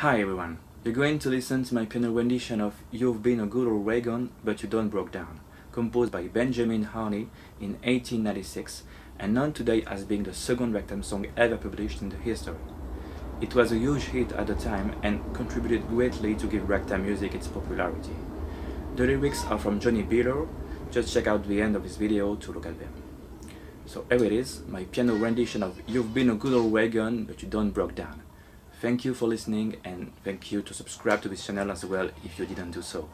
Hi everyone, you're going to listen to my piano rendition of You've Been a Good Old Wagon But You Don't Broke Down, composed by Benjamin Harney in 1896 and known today as being the second ragtime song ever published in the history. It was a huge hit at the time and contributed greatly to give ragtime music its popularity. The lyrics are from Johnny Beeler, just check out the end of this video to look at them. So here it is, my piano rendition of You've Been a Good Old Wagon But You Don't Broke Down. Thank you for listening and thank you to subscribe to this channel as well if you didn't do so.